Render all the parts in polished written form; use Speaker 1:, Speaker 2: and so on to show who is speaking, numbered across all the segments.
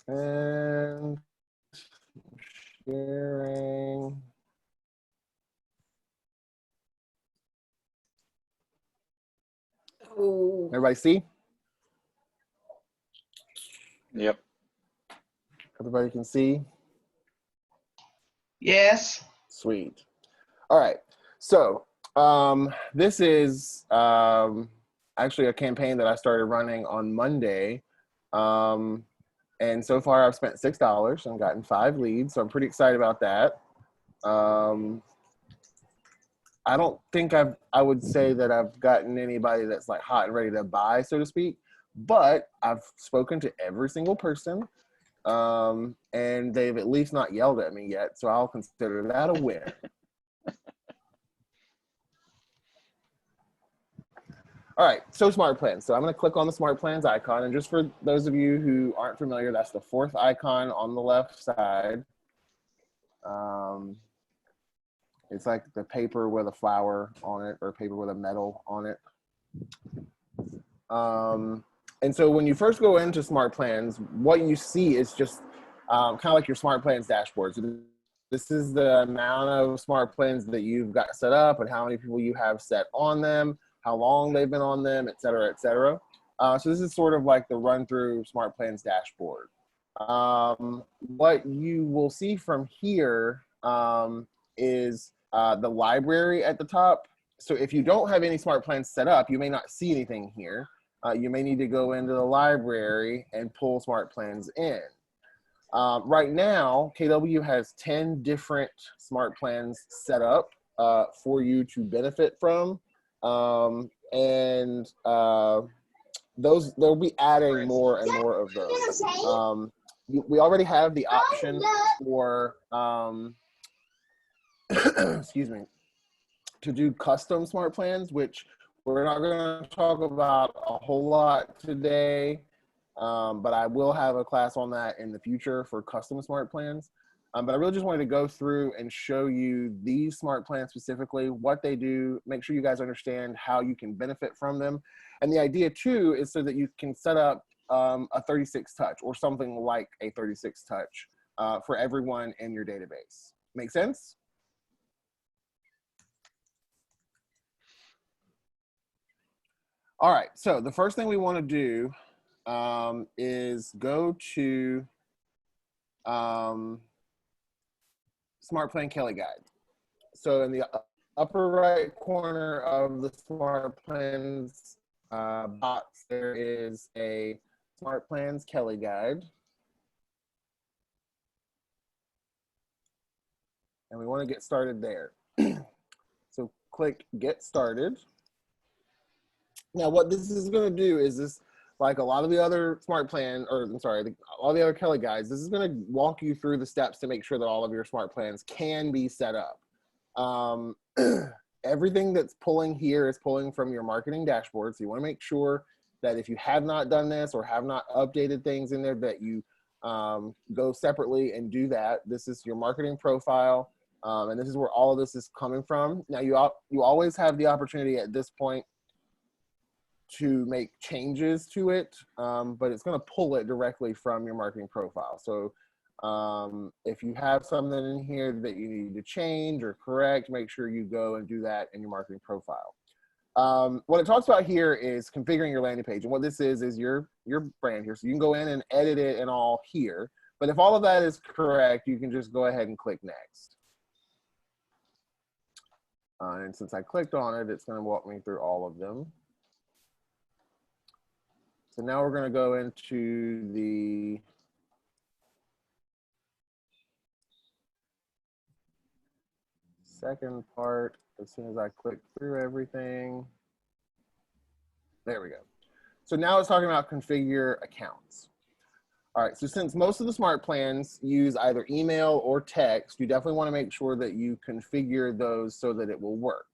Speaker 1: And sharing.
Speaker 2: Oh.
Speaker 1: Everybody see?
Speaker 3: Yep.
Speaker 1: Everybody can see?
Speaker 4: Yes.
Speaker 1: Sweet. All right. So this is actually a campaign that I started running on Monday. And so far I've spent $6 and gotten 5 leads. So I'm pretty excited about that. I don't think I would say that I've gotten anybody that's like hot and ready to buy, so to speak, but I've spoken to every single person. And they've at least not yelled at me yet, so I'll consider that a win. All right, so SmartPlans. So I'm going to click on the SmartPlans icon, and just for those of you who aren't familiar, that's the 4th icon on the left side. It's like the paper with a flower on it, or paper with a medal on it. And so when you first go into SmartPlans, what you see is just kind of like your SmartPlans dashboard. So this is the amount of SmartPlans that you've got set up and how many people you have set on them, how long they've been on them, et cetera, et cetera. So this is sort of like the run through SmartPlans dashboard. What you will see from here is the library at the top. So if you don't have any SmartPlans set up, you may not see anything here. You may need to go into the library and pull SmartPlans in. Right now, KW has 10 different SmartPlans set up for you to benefit from. They'll be adding more and more of those. We already have the option for, excuse me, to do custom SmartPlans, which we're not going to talk about a whole lot today, but I will have a class on that in the future for custom SmartPlans. But I really just wanted to go through and show you these SmartPlans specifically, what they do, make sure you guys understand how you can benefit from them. And the idea too is so that you can set up a 36 touch or something like a 36 touch for everyone in your database. Make sense? All right, so the first thing we want to do is go to SmartPlan Kelly Guide. So in the upper right corner of the SmartPlans box, there is a SmartPlans Kelly Guide. And we want to get started there. So click Get Started. Now, what this is going to do is this, like a lot of the other SmartPlan, or I'm sorry, all the other Kelly guides, this is going to walk you through the steps to make sure that all of your SmartPlans can be set up. Everything that's pulling here is pulling from your marketing dashboard. So you want to make sure that if you have not done this or have not updated things in there, that you go separately and do that. This is your marketing profile, and this is where all of this is coming from. Now, you always have the opportunity at this point to make changes to it, but it's going to pull it directly from your marketing profile. So if you have something in here that you need to change or correct, make sure you go and do that in your marketing profile. What it talks about here is configuring your landing page. And what this is your brand here. So you can go in and edit it and all here. But if all of that is correct, you can just go ahead and click next. And since I clicked on it, it's going to walk me through all of them. So now we're going to go into the second part as soon as I click through everything. There we go. So now it's talking about configure accounts. All right, so since most of the SmartPlans use either email or text, you definitely want to make sure that you configure those so that it will work.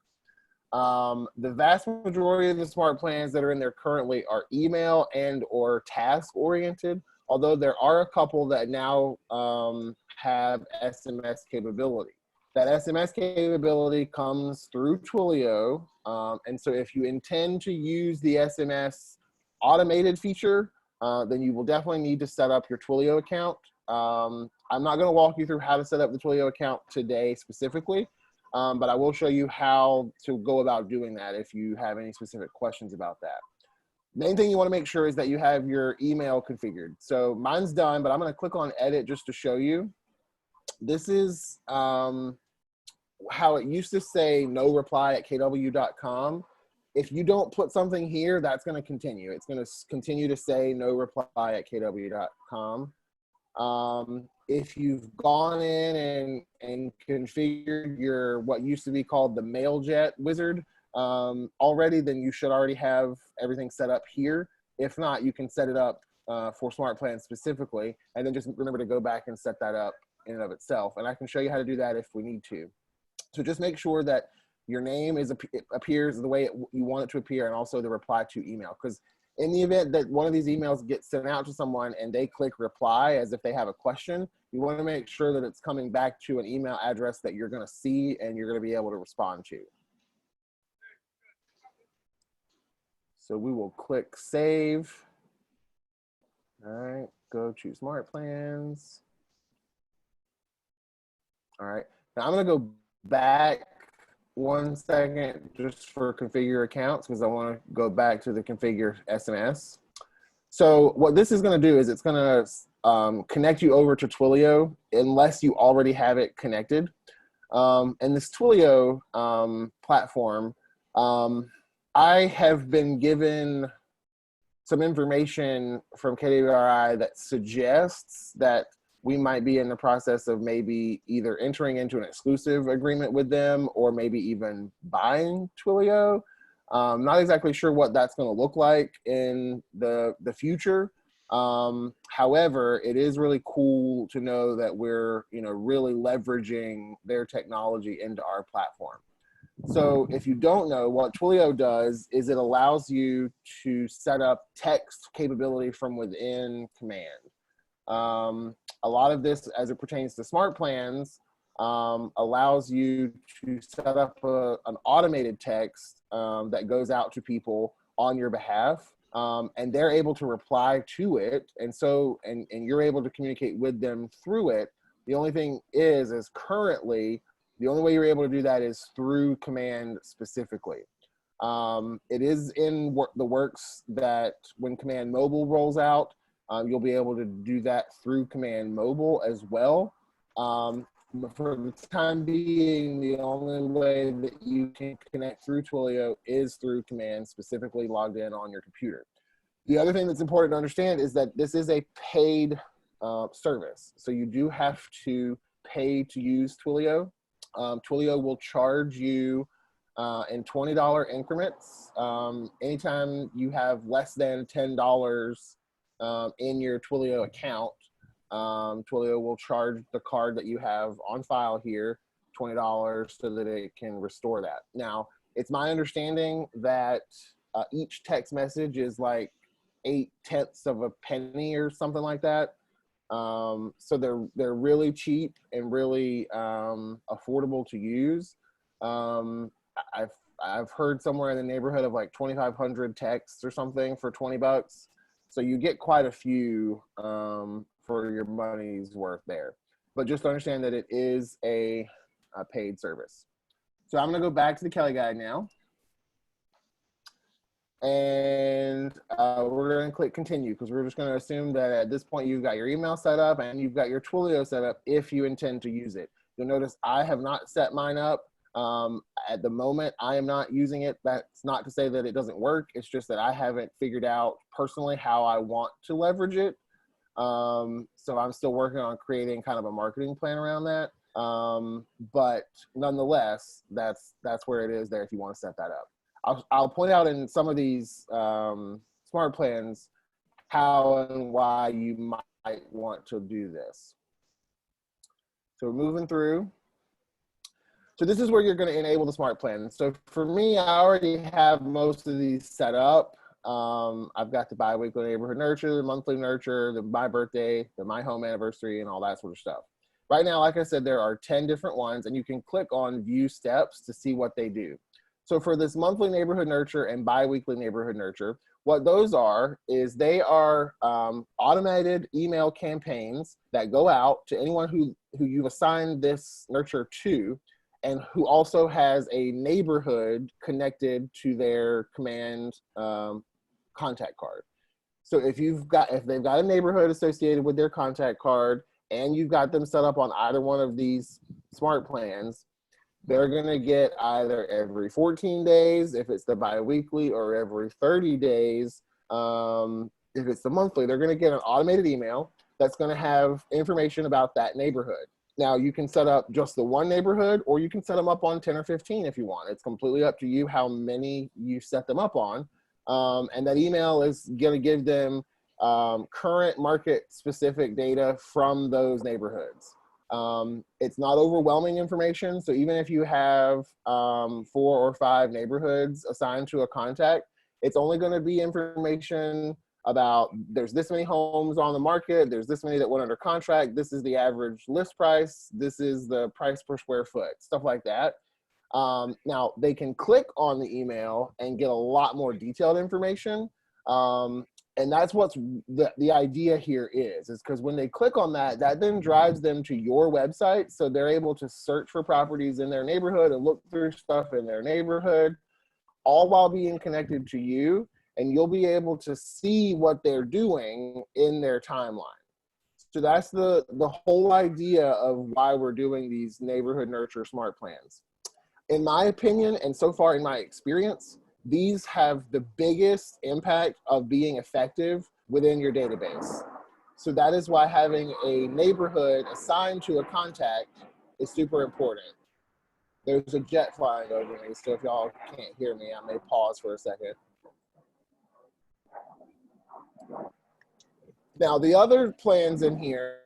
Speaker 1: The vast majority of the SmartPlans that are in there currently are email and or task oriented, although there are a couple that now have SMS capability. That SMS capability comes through Twilio, and so if you intend to use the SMS automated feature, then you will definitely need to set up your Twilio account. I'm not going to walk you through how to set up the Twilio account today specifically, but I will show you how to go about doing that if you have any specific questions about that. Main thing you want to make sure is that you have your email configured. So mine's done, but I'm going to click on edit just to show you. This is how it used to say no reply at kw.com. If you don't put something here, that's going to continue. It's going to continue to say no reply at kw.com. If you've gone in and configured your what used to be called the MailJet wizard already, then you should already have everything set up here. If not, you can set it up for SmartPlans specifically, and then just remember to go back and set that up in and of itself. And I can show you how to do that if we need to. So just make sure that your name appears the way you want it to appear, and also the reply to email. Because in the event that one of these emails gets sent out to someone and they click reply as if they have a question, you want to make sure that it's coming back to an email address that you're going to see and you're going to be able to respond to. So we will click save. All right, go to SmartPlans. All right, now I'm going to go back 1 second just for configure accounts, because I want to go back to the configure SMS. So what this is going to do is it's going to connect you over to Twilio unless you already have it connected. And this Twilio platform, I have been given some information from KWRI that suggests that we might be in the process of maybe either entering into an exclusive agreement with them or maybe even buying Twilio. Not exactly sure what that's going to look like in the future. However, it is really cool to know that we're really leveraging their technology into our platform. So if you don't know, what Twilio does is it allows you to set up text capability from within command. A lot of this, as it pertains to SmartPlans, allows you to set up an automated text that goes out to people on your behalf, and they're able to reply to it, and you're able to communicate with them through it. The only thing is currently, the only way you're able to do that is through command specifically. It is in the works that when command mobile rolls out, you'll be able to do that through command mobile as well. But for the time being, the only way that you can connect through Twilio is through command specifically logged in on your computer. The other thing that's important to understand is that this is a paid service. So you do have to pay to use Twilio. Twilio will charge you in $20 increments. Anytime you have less than $10 in your Twilio account, Twilio will charge the card that you have on file here $20 so that it can restore that. Now, it's my understanding that each text message is like 0.8 of a penny or something like that. So they're really cheap and really affordable to use. I've heard somewhere in the neighborhood of like 2,500 texts or something for $20. So you get quite a few for your money's worth there. But just understand that it is a paid service. So I'm going to go back to the Kelly Guide now. And we're going to click continue, because we're just going to assume that at this point you've got your email set up and you've got your Twilio set up if you intend to use it. You'll notice I have not set mine up. At the moment, I am not using it. That's not to say that it doesn't work. It's just that I haven't figured out personally how I want to leverage it. So I'm still working on creating kind of a marketing plan around that. But nonetheless, that's where it is there if you want to set that up. I'll point out in some of these smart plans how and why you might want to do this. So we're moving through. So this is where you're going to enable the smart plan. So for me, I already have most of these set up. I've got the bi-weekly neighborhood nurture, the monthly nurture, the my birthday, the my home anniversary, and all that sort of stuff. Right now, like I said, there are 10 different ones, and you can click on view steps to see what they do. So for this monthly neighborhood nurture and bi-weekly neighborhood nurture, What those are is they are automated email campaigns that go out to anyone who you've assigned this nurture to, and who also has a neighborhood connected to their command contact card. So if they've got a neighborhood associated with their contact card, and you've got them set up on either one of these smart plans, they're going to get either every 14 days, if it's the biweekly, or every 30 days, if it's the monthly. They're going to get an automated email that's going to have information about that neighborhood. Now, you can set up just the one neighborhood, or you can set them up on 10 or 15 if you want. It's completely up to you how many you set them up on. And that email is going to give them current market-specific data from those neighborhoods. It's not overwhelming information. So even if you have 4 or 5 neighborhoods assigned to a contact, it's only going to be information about there's this many homes on the market, there's this many that went under contract, this is the average list price, this is the price per square foot, stuff like that. Now, they can click on the email and get a lot more detailed information. And that's what's the idea here is because when they click on that, that then drives them to your website. So they're able to search for properties in their neighborhood and look through stuff in their neighborhood, all while being connected to you. And you'll be able to see what they're doing in their timeline. So that's the whole idea of why we're doing these neighborhood nurture smart plans. In my opinion, and so far in my experience, these have the biggest impact of being effective within your database. So that is why having a neighborhood assigned to a contact is super important. There's a jet flying over me, so if y'all can't hear me, I may pause for a second. Now, the other plans in here,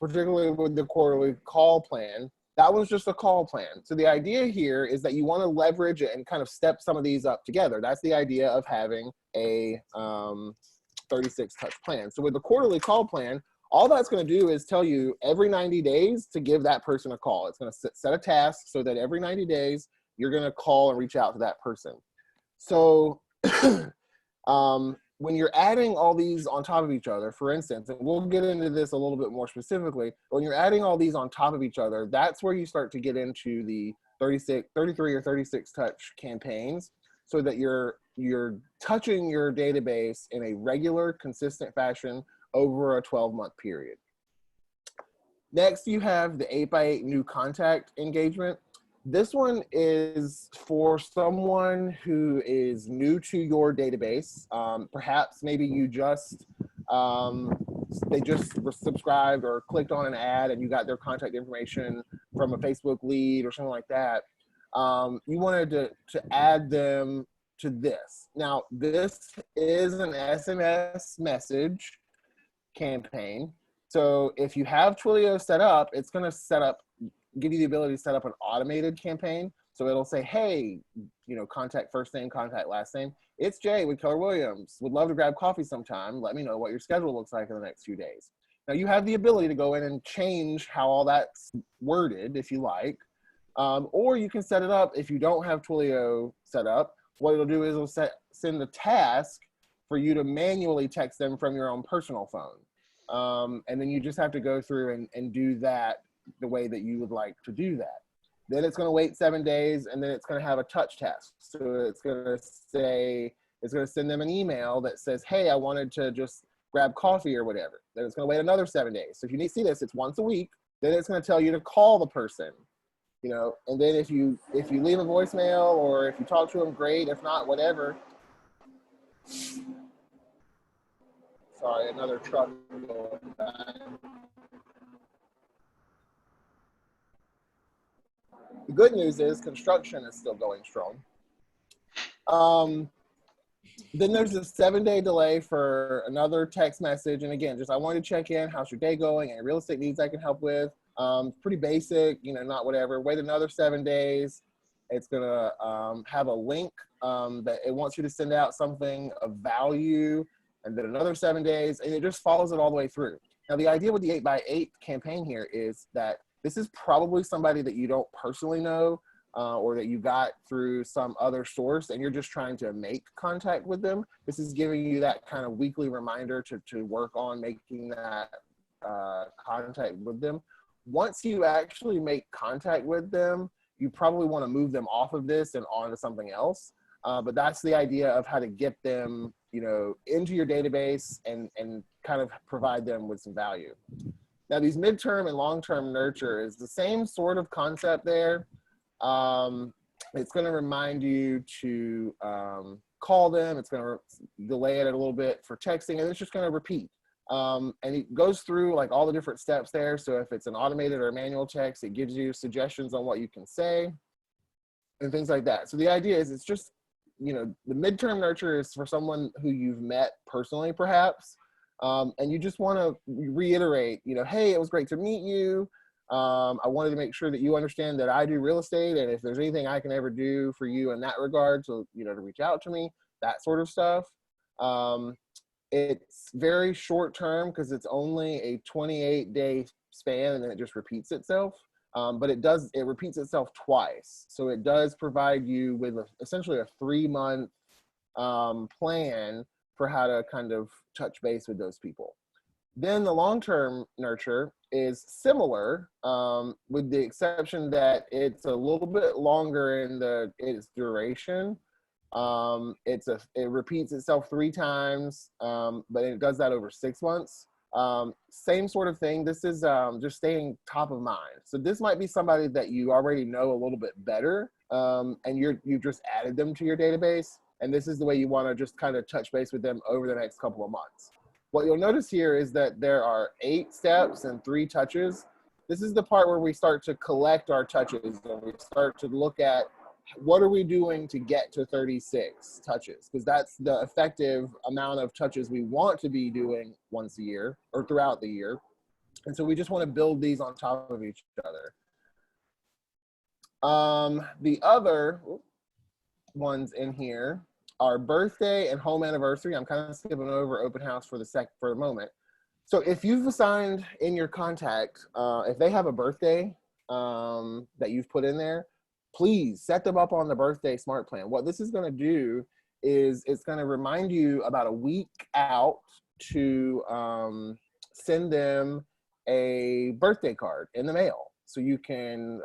Speaker 1: particularly with the quarterly call plan, that was just a call plan. So the idea here is that you want to leverage it and kind of step some of these up together. That's the idea of having a 36 touch plan. So with the quarterly call plan, all that's going to do is tell you every 90 days to give that person a call. It's going to set a task so that every 90 days, you're going to call and reach out to that person. So when you're adding all these on top of each other, for instance, and we'll get into this a little bit more specifically, when you're adding all these on top of each other, that's where you start to get into the 33 or 36 touch campaigns, so that you're touching your database in a regular, consistent fashion over a 12-month period. Next, you have the 8x8 new contact engagement. This one is for someone who is new to your database. Perhaps maybe you just, they just subscribed or clicked on an ad and you got their contact information from a Facebook lead or something like that. You wanted to add them to this. Now, this is an SMS message campaign. So if you have Twilio set up, it's going to give you the ability to set up an automated campaign. So it'll say, hey, contact first name, contact last name. It's Jay with Keller Williams. Would love to grab coffee sometime. Let me know what your schedule looks like in the next few days. Now you have the ability to go in and change how all that's worded if you like. Or you can set it up if you don't have Twilio set up. What it'll do is it'll send a task for you to manually text them from your own personal phone. And then you just have to go through and do that the way that you would like to do that. Then it's going to wait 7 days, and then it's going to have a touch test. So it's going to send them an email that says, hey, I wanted to just grab coffee or whatever. Then it's going to wait another 7 days. So if you need to see this, it's once a week. Then it's going to tell you to call the person, and then if you leave a voicemail or if you talk to them, great. If not, whatever. Sorry, another truck going by. The good news is construction is still going strong. Then there's a 7-day delay for another text message. And again, I wanted to check in, how's your day going? Any real estate needs I can help with? Pretty basic, not whatever. Wait another 7 days. It's gonna have a link that it wants you to send out something of value, and then another 7 days, and it just follows it all the way through. Now the idea with the 8x8 campaign here is that this is probably somebody that you don't personally know, or that you got through some other source and you're just trying to make contact with them, this is giving you that kind of weekly reminder to work on making that contact with them. Once you actually make contact with them, you probably want to move them off of this and onto something else. But that's the idea of how to get them, you know, into your database and kind of provide them with some value. Now, these midterm and long-term nurture is the same sort of concept there. It's going to remind you to call them. It's going to delay it a little bit for texting, and it's just going to repeat. And it goes through like all the different steps there. So if it's an automated or manual text, it gives you suggestions on what you can say and things like that. So the idea is it's just, you know, the midterm nurture is for someone who you've met personally, perhaps. And you just want to reiterate, you know, hey, it was great to meet you. I wanted to make sure that you understand that I do real estate, and if there's anything I can ever do for you in that regard, so, you know, to reach out to me, that sort of stuff. It's very short term because it's only a 28-day span, and then it just repeats itself. But it repeats itself twice. So it does provide you with essentially a 3-month plan for how to kind of touch base with those people. Then the long-term nurture is similar, with the exception that it's a little bit longer in its duration. It repeats itself 3 times, but it does that over 6 months. Same sort of thing. This is just staying top of mind. So this might be somebody that you already know a little bit better, and you've just added them to your database. And this is the way you want to just kind of touch base with them over the next couple of months. What you'll notice here is that there are 8 steps and 3 touches. This is the part where we start to collect our touches and we start to look at what are we doing to get to 36 touches, because that's the effective amount of touches we want to be doing once a year or throughout the year. And so we just want to build these on top of each other. The other ones in here are birthday and home anniversary. I'm kind of skipping over open house for the moment. So if you've assigned in your contact, if they have a birthday that you've put in there, please set them up on the birthday smart plan. What this is going to do is it's going to remind you about a week out to send them a birthday card in the mail. So you can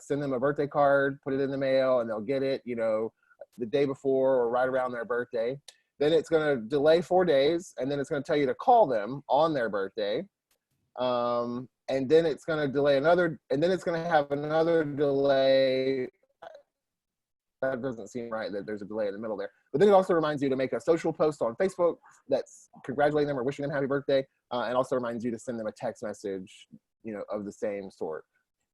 Speaker 1: send them a birthday card, put it in the mail, and they'll get it, you know, the day before or right around their birthday. Then it's going to delay 4 days, and then it's going to tell you to call them on their birthday. And then it's going to delay another, and then it's going to have another delay. That doesn't seem right that there's a delay in the middle there. But then it also reminds you to make a social post on Facebook that's congratulating them or wishing them happy birthday, and also reminds you to send them a text message, you know, of the same sort.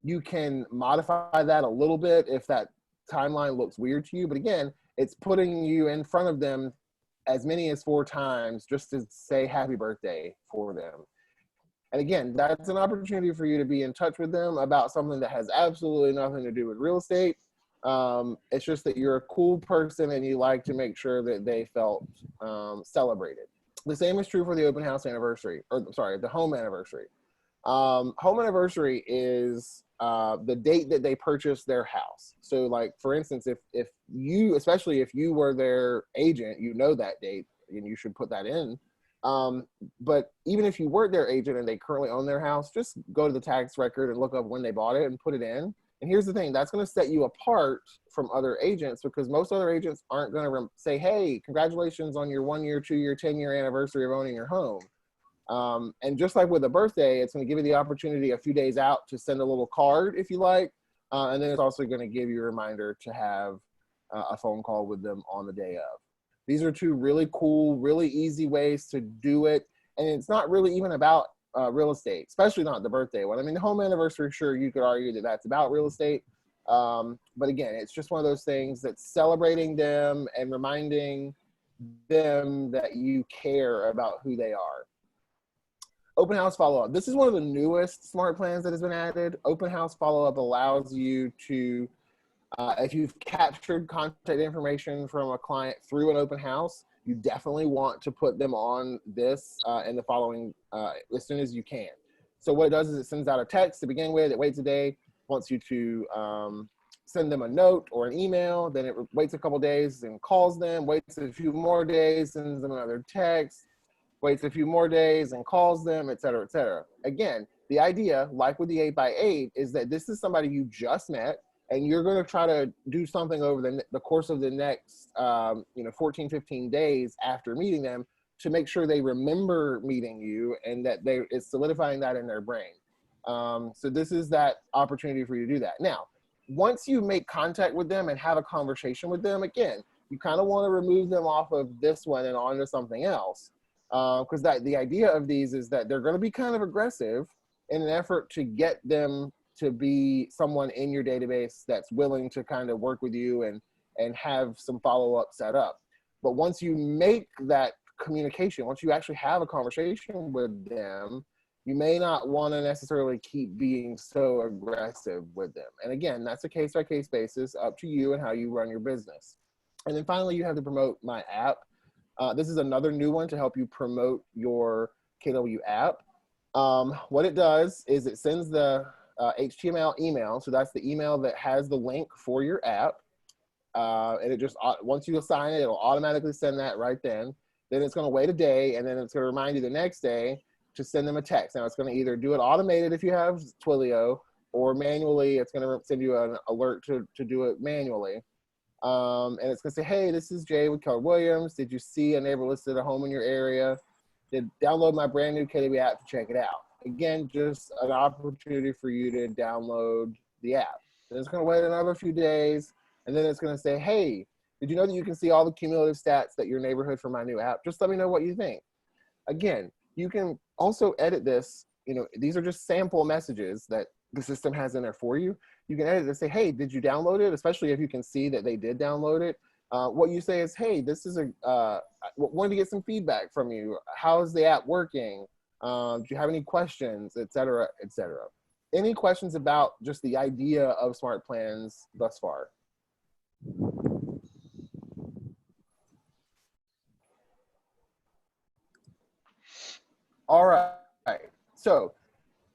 Speaker 1: You can modify that a little bit if that timeline looks weird to you, but again, it's putting you in front of them as many as 4 times just to say happy birthday for them. And again, that's an opportunity for you to be in touch with them about something that has absolutely nothing to do with real estate. It's just that you're a cool person and you like to make sure that they felt celebrated. The same is true for the open house anniversary, or sorry, the home anniversary. Home anniversary is the date that they purchased their house. So like, for instance, if you, especially if you were their agent, you know that date and you should put that in. But even if you weren't their agent and they currently own their house, just go to the tax record and look up when they bought it and put it in. And here's the thing, that's going to set you apart from other agents, because most other agents aren't going to say, hey, congratulations on your 1 year, 2 year, 10-year anniversary of owning your home. And just like with a birthday, it's going to give you the opportunity a few days out to send a little card if you like. And then it's also going to give you a reminder to have a phone call with them on the day of. These are 2 really cool, really easy ways to do it. And it's not really even about real estate, especially not the birthday one. I mean, the home anniversary, sure, you could argue that that's about real estate. But again, it's just one of those things that's celebrating them and reminding them that you care about who they are. Open house follow-up. This is one of the newest smart plans that has been added. Open house follow-up allows you to, if you've captured contact information from a client through an open house, you definitely want to put them on this in the following, as soon as you can. So what it does is it sends out a text to begin with, it waits a day, wants you to send them a note or an email, then it waits a couple days and calls them, waits a few more days, sends them another text, waits a few more days and calls them, et cetera, et cetera. Again, the idea, like with the 8x8, is that this is somebody you just met, and you're going to try to do something over the course of the next 14, 15 days after meeting them to make sure they remember meeting you and that it's solidifying that in their brain. So this is that opportunity for you to do that. Now, once you make contact with them and have a conversation with them, again, you kind of want to remove them off of this one and onto something else. Because the idea of these is that they're going to be kind of aggressive in an effort to get them to be someone in your database that's willing to kind of work with you and have some follow-up set up. But once you make that communication, once you actually have a conversation with them, you may not want to necessarily keep being so aggressive with them. And again, that's a case-by-case basis, up to you and how you run your business. And then finally, you have to promote my app. This is another new one to help you promote your KW app. What it does is it sends the HTML email. So that's the email that has the link for your app. And it just, once you assign it, it'll automatically send that right then. Then it's going to wait a day, and then it's going to remind you the next day to send them a text. Now it's going to either do it automated if you have Twilio, or manually it's going to send you an alert to do it manually. And it's going to say, hey, this is Jay with Keller Williams. Did you see a neighbor listed a home in your area? Did download my brand new KW app to check it out. Again, just an opportunity for you to download the app. Then it's going to wait another few days, and then it's going to say, hey, did you know that you can see all the cumulative stats that your neighborhood for my new app? Just let me know what you think. Again, you can also edit this. These are just sample messages that the system has in there for you. You can edit it and say, hey, did you download it? Especially if you can see that they did download it. What you say is, hey, this is wanted to get some feedback from you. How is the app working? Do you have any questions, et cetera, et cetera? Any questions about just the idea of SmartPlans thus far? All right, so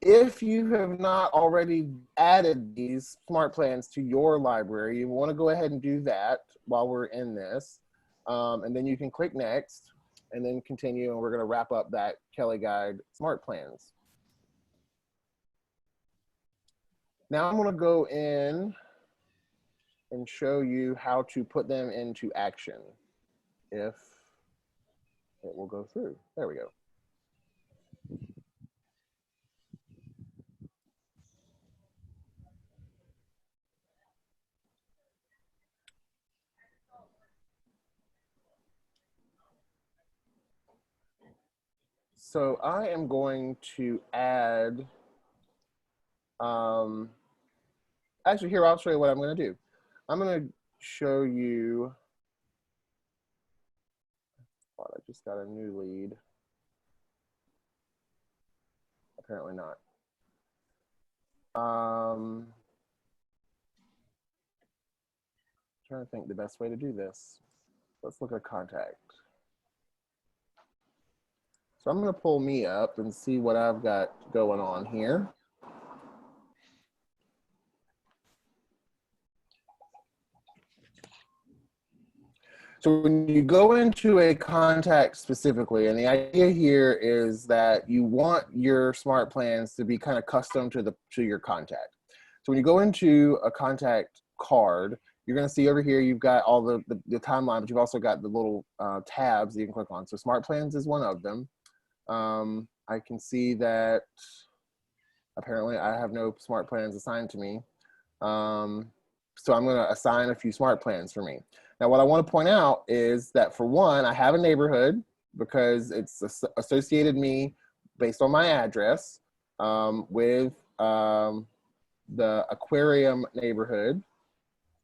Speaker 1: if you have not already added these SmartPlans to your library, you want to go ahead and do that while we're in this. And then you can click next and then continue, and we're going to wrap up that Kelly Guide SmartPlans. Now I'm going to go in and show you how to put them into action, if it will go through. There we go. So I am going to add, actually here, I'll show you what I'm going to do. I'm going to show you, oh, I just got a new lead. Apparently not. Trying to think the best way to do this. Let's look at contact. So I'm going to pull me up and see what I've got going on here. So when you go into a contact specifically, and the idea here is that you want your SmartPlans to be kind of custom to your contact. So when you go into a contact card, you're going to see over here, you've got all the timeline, but you've also got the little tabs that you can click on. So SmartPlans is one of them. I can see that apparently I have no SmartPlans assigned to me. So I'm going to assign a few SmartPlans for me. Now, what I want to point out is that, for one, I have a neighborhood because it's associated me based on my address with the aquarium neighborhood,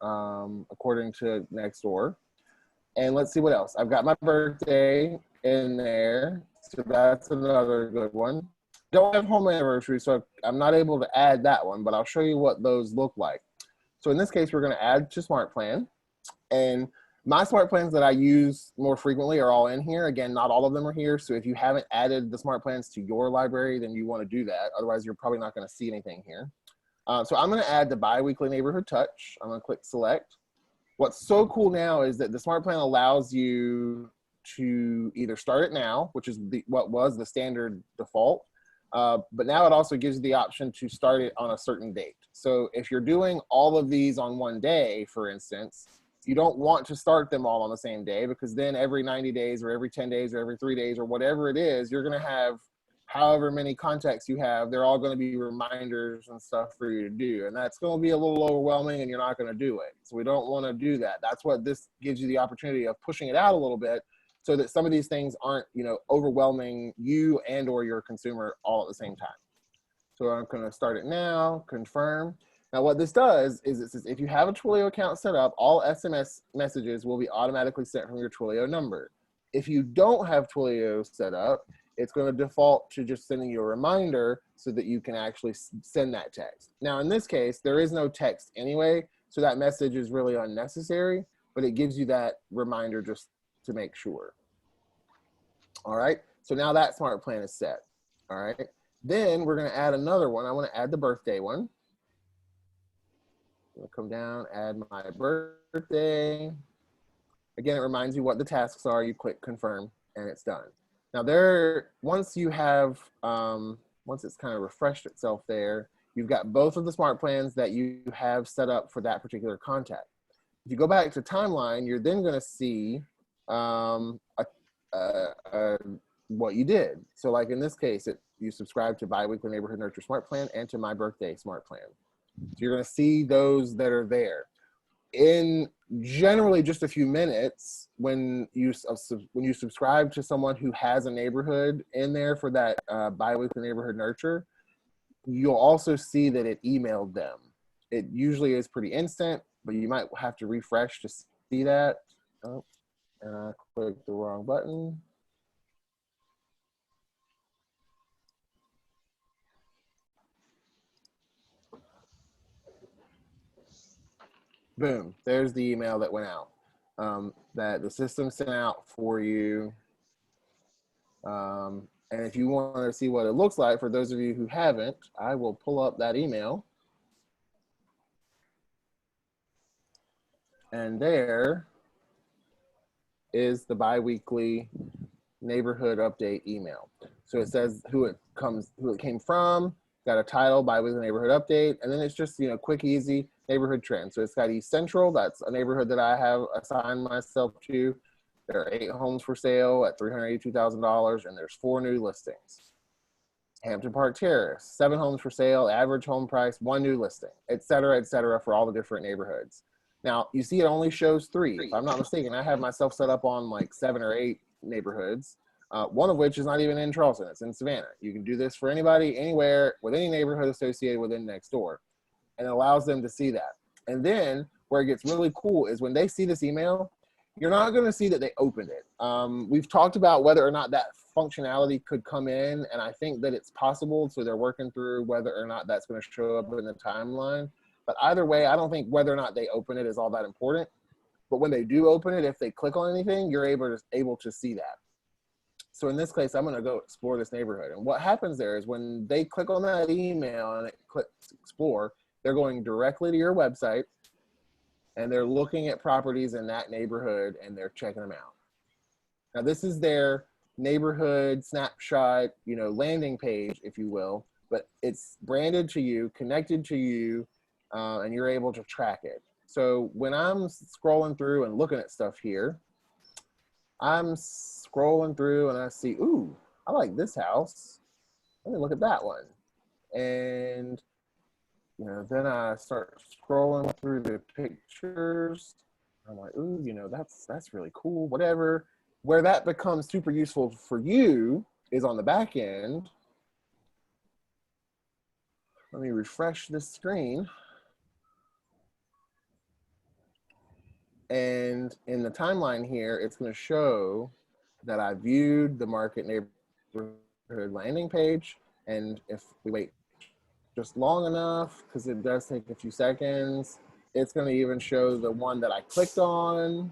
Speaker 1: according to Nextdoor. And let's see what else. I've got my birthday in there, so that's another good one. Don't have home anniversary, so I'm not able to add that one, but I'll show you what those look like. So in this case, we're going to add to SmartPlan. And my SmartPlans that I use more frequently are all in here. Again, not all of them are here. So if you haven't added the SmartPlans to your library, then you want to do that. Otherwise, you're probably not going to see anything here. So I'm going to add the biweekly neighborhood touch. I'm going to click select. What's so cool now is that the smart plan allows you to either start it now, which is what was the standard default, but now it also gives you the option to start it on a certain date. So if you're doing all of these on one day, for instance, you don't want to start them all on the same day, because then every 90 days or every 10 days or every 3 days or whatever it is, you're going to have however many contacts you have. They're all going to be reminders and stuff for you to do. And that's going to be a little overwhelming and you're not going to do it. So we don't want to do that. That's what this gives you the opportunity of pushing it out a little bit, so that some of these things aren't, overwhelming you and or your consumer all at the same time. So I'm going to start it now, confirm. Now what this does is it says, if you have a Twilio account set up, all SMS messages will be automatically sent from your Twilio number. If you don't have Twilio set up, it's going to default to just sending you a reminder so that you can actually send that text. Now, in this case, there is no text anyway, so that message is really unnecessary, but it gives you that reminder just to make sure. All right, so now that smart plan is set. All right, then we're going to add another one. I want to add the birthday one. I'm going to come down, add my birthday. Again, it reminds you what the tasks are. You click confirm and it's done. Now once you have, once it's kind of refreshed itself there, you've got both of the smart plans that you have set up for that particular contact. If you go back to timeline, you're then going to see what you did. So like in this case, you subscribe to Biweekly Neighborhood Nurture Smart Plan and to My Birthday Smart Plan. So you're going to see those that are there. In generally just a few minutes, when you subscribe to someone who has a neighborhood in there for that biweekly neighborhood nurture, you'll also see that it emailed them. It usually is pretty instant, but you might have to refresh to see that. Oh, and I clicked the wrong button. Boom, there's the email that went out, that the system sent out for you. And if you want to see what it looks like, for those of you who haven't, I will pull up that email. And there is the biweekly neighborhood update email. So it says who it came from, got a title, biweekly neighborhood update, and then it's just, quick, easy neighborhood trend. So it's got East Central, that's a neighborhood that I have assigned myself to. There are 8 homes for sale at $382,000, and there's 4 new listings. Hampton Park Terrace, 7 homes for sale, average home price, 1 new listing, et cetera, for all the different neighborhoods. Now, you see it only shows 3. If I'm not mistaken, I have myself set up on like 7 or 8 neighborhoods, one of which is not even in Charleston, it's in Savannah. You can do this for anybody, anywhere, with any neighborhood associated with it next door. And it allows them to see that. And then where it gets really cool is when they see this email, you're not going to see that they opened it. We've talked about whether or not that functionality could come in, and I think that it's possible. So they're working through whether or not that's going to show up in the timeline. But either way, I don't think whether or not they open it is all that important. But when they do open it, if they click on anything, you're able to see that. So in this case, I'm going to go explore this neighborhood. And what happens there is when they click on that email and it clicks explore, they're going directly to your website and they're looking at properties in that neighborhood and they're checking them out. Now this is their neighborhood snapshot, landing page, if you will, but it's branded to you, connected to you, and you're able to track it. So when I'm scrolling through and looking at stuff here, I'm scrolling through and I see, ooh, I like this house. Let me look at that one. And then I start scrolling through the pictures. I'm like, ooh, that's really cool, whatever. Where that becomes super useful for you is on the back end. Let me refresh this screen. And in the timeline here, it's going to show that I viewed the market neighborhood landing page. And if we wait just long enough, because it does take a few seconds, it's going to even show the one that I clicked on.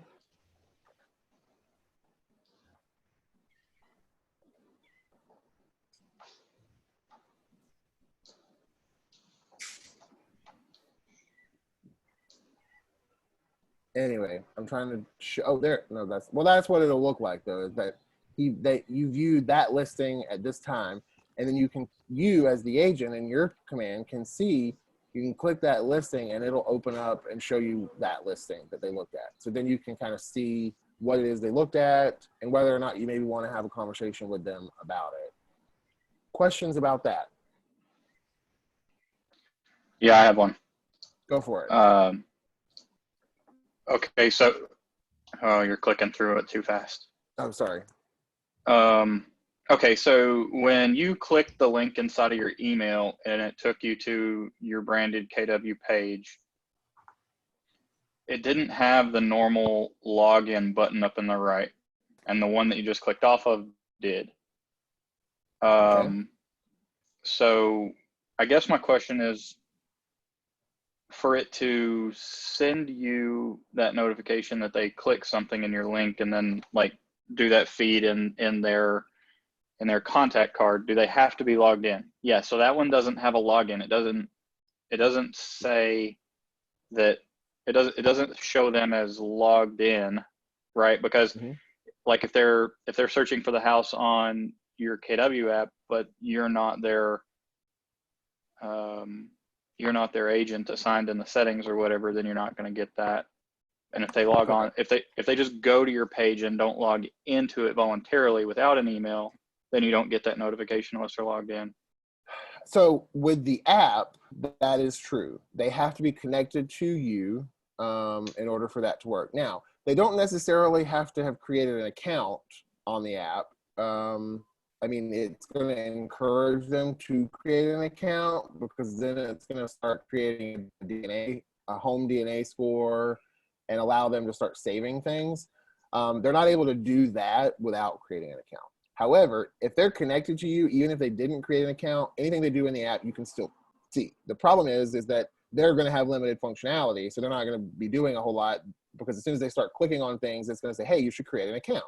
Speaker 1: Anyway, I'm trying to show. Oh, there. No, that's that's what it'll look like though. Is that you viewed that listing at this time, and then you as the agent in your command can see. You can click that listing, and it'll open up and show you that listing that they looked at. So then you can kind of see what it is they looked at, and whether or not you maybe want to have a conversation with them about it. Questions about that?
Speaker 2: Yeah, I have one.
Speaker 1: Go for it.
Speaker 2: Okay, so you're clicking through it too fast.
Speaker 1: I'm sorry.
Speaker 2: Okay, so when you clicked the link inside of your email and it took you to your branded KW page, it didn't have the normal login button up in the right, and the one that you just clicked off of did.
Speaker 1: Okay.
Speaker 2: So I guess my question is, for it to send you that notification that they click something in your link and then like do that feed in their contact card, do they have to be logged in? Yeah, so that one doesn't have a login. It doesn't say that, it doesn't show them as logged in, right? Because like if they're searching for the house on your KW app, but you're not their agent assigned in the settings or whatever, then you're not going to get that. And if they log on, if they just go to your page and don't log into it voluntarily without an email, then you don't get that notification unless they're logged in.
Speaker 1: So with the app, that is true. They have to be connected to you in order for that to work. Now, they don't necessarily have to have created an account on the app. I mean, it's going to encourage them to create an account, because then it's going to start creating a home DNA score, and allow them to start saving things. They're not able to do that without creating an account. However, if they're connected to you, even if they didn't create an account, anything they do in the app, you can still see. The problem is that they're going to have limited functionality, so they're not going to be doing a whole lot, because as soon as they start clicking on things, it's going to say, hey, you should create an account.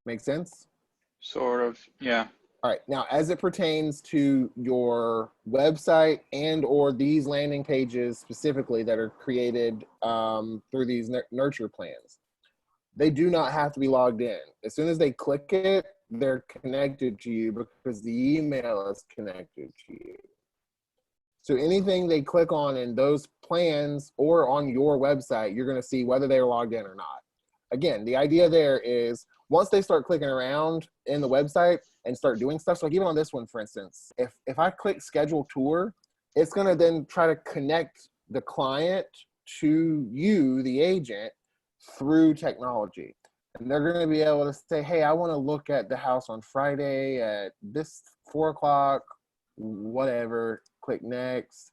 Speaker 1: Make sense?
Speaker 2: Sort of, yeah.
Speaker 1: All right, now as it pertains to your website and or these landing pages specifically that are created through these nurture plans, they do not have to be logged in. As soon as they click it, they're connected to you because the email is connected to you. So anything they click on in those plans or on your website, you're going to see whether they're logged in or not. Again, the idea there is once they start clicking around in the website and start doing stuff, so like even on this one, for instance, if I click schedule tour, it's going to then try to connect the client to you, the agent, through technology. And they're going to be able to say, hey, I want to look at the house on Friday at this 4 o'clock, whatever, click next.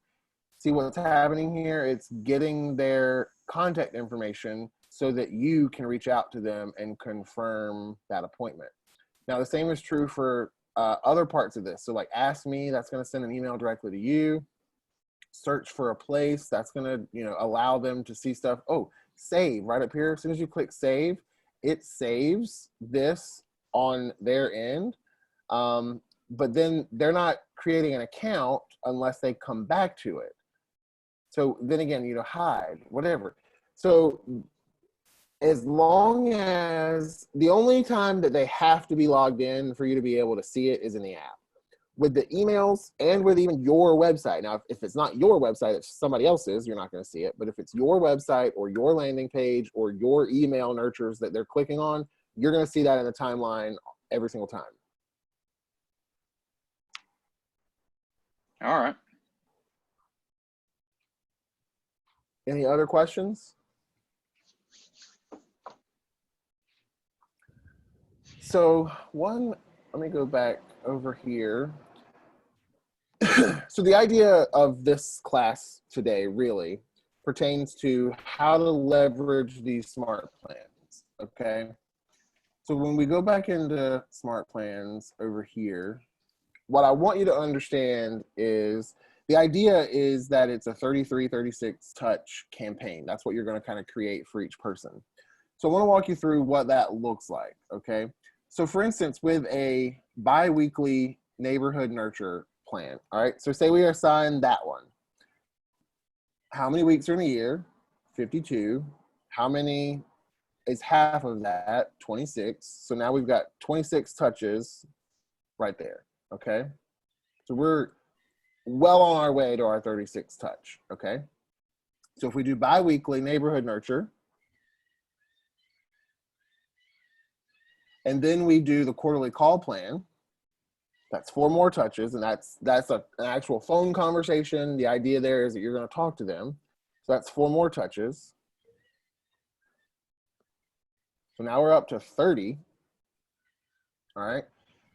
Speaker 1: See what's happening here? It's getting their contact information so that you can reach out to them and confirm that appointment. Now, the same is true for other parts of this. So like Ask Me, that's going to send an email directly to you. Search for a place, that's going to allow them to see stuff. Oh, save right up here. As soon as you click save, it saves this on their end. But then they're not creating an account unless they come back to it. So then again, hide, whatever. So as long as the only time that they have to be logged in for you to be able to see it is in the app. With the emails and with even your website. Now, if it's not your website, it's somebody else's, you're not going to see it. But if it's your website or your landing page or your email nurtures that they're clicking on, you're going to see that in the timeline every single time.
Speaker 2: All right.
Speaker 1: Any other questions? So let me go back over here. So the idea of this class today really pertains to how to leverage these smart plans, okay? So when we go back into smart plans over here, what I want you to understand is the idea is that it's a 33, 36 touch campaign. That's what you're going to kind of create for each person. So I want to walk you through what that looks like, okay? So for instance, with a bi-weekly neighborhood nurture plan, all right? So say we assign that one. how many weeks are in a year? 52. How many is half of that? 26. So now we've got 26 touches right there, okay? So we're well on our way to our 36 touch, okay? So if we do bi-weekly neighborhood nurture, and then we do the quarterly call plan, that's 4 more touches, and that's an actual phone conversation. The idea there is that you're going to talk to them. So that's 4 more touches. So now we're up to 30. All right.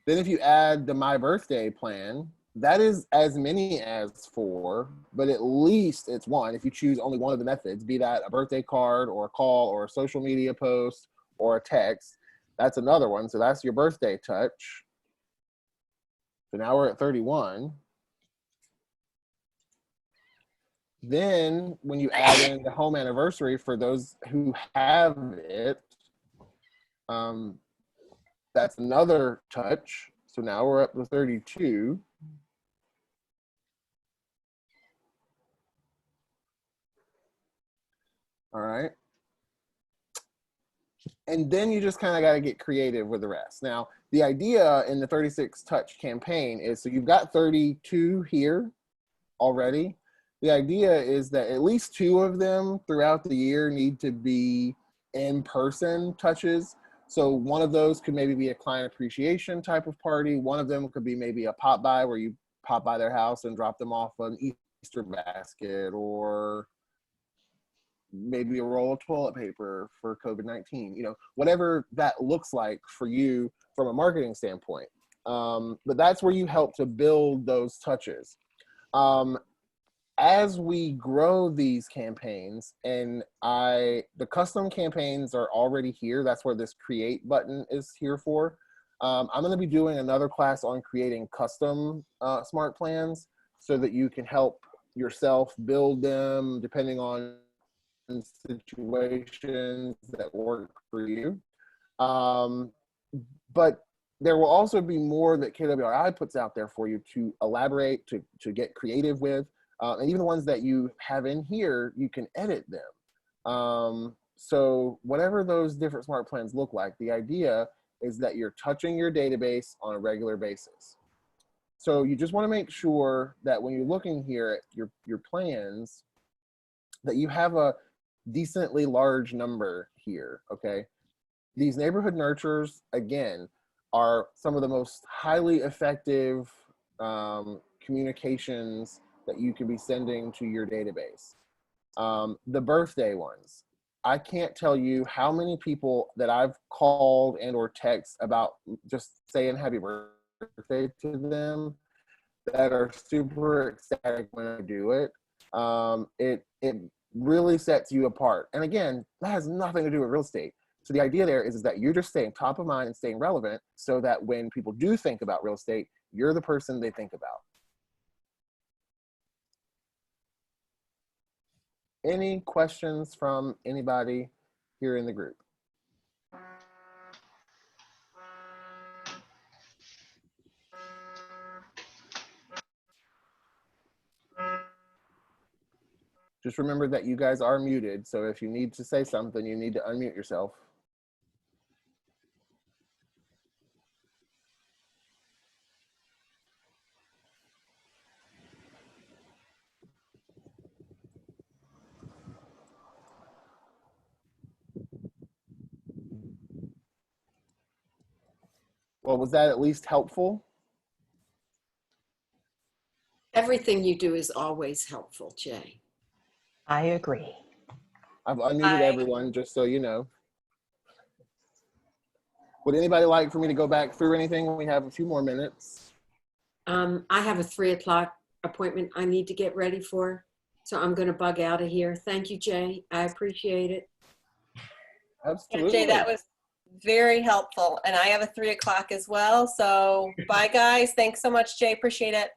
Speaker 1: Then if you add the My Birthday plan, that is as many as 4, but at least it's 1 if you choose only one of the methods, be that a birthday card or a call or a social media post or a text. That's another one. So that's your birthday touch. So now we're at 31. Then when you add in the home anniversary for those who have it, that's another touch. So now we're up to 32. All right. And then you just kind of got to get creative with the rest. Now, the idea in the 36 touch campaign is, so you've got 32 here already. The idea is that at least 2 of them throughout the year need to be in-person touches. So one of those could maybe be a client appreciation type of party. One of them could be maybe a pop by where you pop by their house and drop them off an Easter basket, or maybe a roll of toilet paper for COVID-19, you know, whatever that looks like for you from a marketing standpoint. But that's where you help to build those touches. As we grow these campaigns, and the custom campaigns are already here. That's where this create button is here for. I'm going to be doing another class on creating custom smart plans so that you can help yourself build them depending on situations that work for you. But there will also be more that KWRI puts out there for you to elaborate, to get creative with. And even the ones that you have in here, you can edit them. So whatever those different smart plans look like, the idea is that you're touching your database on a regular basis. So you just want to make sure that when you're looking here at your plans, that you have a decently large number here, okay? These neighborhood nurturers, again, are some of the most highly effective communications that you can be sending to your database. The birthday ones, I can't tell you how many people that I've called and or text about just saying happy birthday to them that are super ecstatic when I do it. It really sets you apart. And again, that has nothing to do with real estate. So the idea there is that you're just staying top of mind and staying relevant so that when people do think about real estate, you're the person they think about. Any questions from anybody here in the group? Just remember that you guys are muted, so if you need to say something, you need to unmute yourself. Well, was that at least helpful?
Speaker 3: Everything you do is always helpful, Jay.
Speaker 4: I agree.
Speaker 1: I've unmuted everyone, just so you know. Would anybody like for me to go back through anything? We have a few more minutes.
Speaker 3: I have a 3 o'clock appointment I need to get ready for, so I'm going to bug out of here. Thank you, Jay. I appreciate it.
Speaker 1: Absolutely.
Speaker 5: Yeah, Jay, that was very helpful. And I have a 3 o'clock as well. So bye, guys. Thanks so much, Jay. Appreciate it.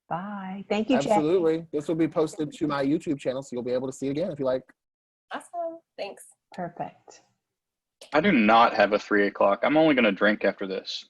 Speaker 4: Bye. Thank you, Jay.
Speaker 1: Absolutely. This will be posted to my YouTube channel, so you'll be able to see it again if you like.
Speaker 5: Awesome. Thanks.
Speaker 4: Perfect.
Speaker 2: I do not have a 3 o'clock. I'm only going to drink after this.